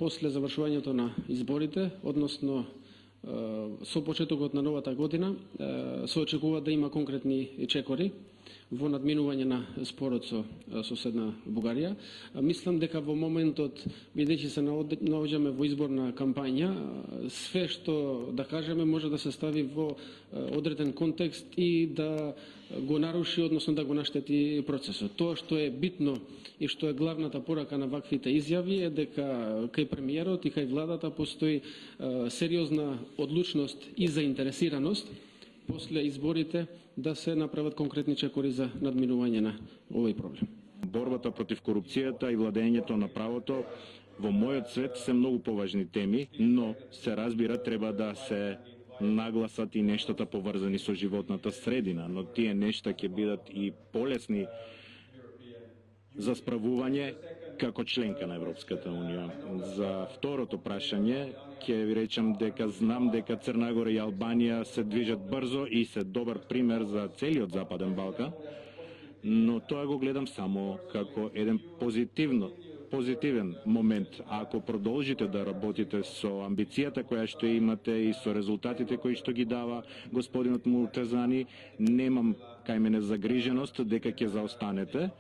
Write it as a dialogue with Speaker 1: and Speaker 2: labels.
Speaker 1: после завршувањето на изборите, односно со почетокот на новата година, се очекува да има конкретни чекори во надминување на спорот со соседна Бугарија. Мислам дека во моментот, бидејќи се наоѓаме во изборна кампања, све што да кажеме може да се стави во одреден контекст и да го наруши, односно да го наштети процесот. Тоа што е битно и што е главната порака на ваквите изјави е дека кај премиерот и кај владата постои сериозна одлучност и заинтересираност после изборите да се направат конкретни чекори за надминување на овој проблем.
Speaker 2: Борбата против корупцијата и владењето на правото во мојот свет се многу поважни теми, но се разбира треба да се нагласат и нештата поврзани со животната средина, но тие нешта ќе бидат и полесни за справување како членка на Европската Унија. За второто прашање ќе ви речам дека знам дека Црна Гора и Албанија се движат брзо и се добар пример за целиот Западен Балкан, но тоа го гледам само како еден позитивен момент. Ако продолжите да работите со амбицијата која што имате и со резултатите кои што ги дава господинот Муртазани, немам кај мене загриженост дека ќе заостанете.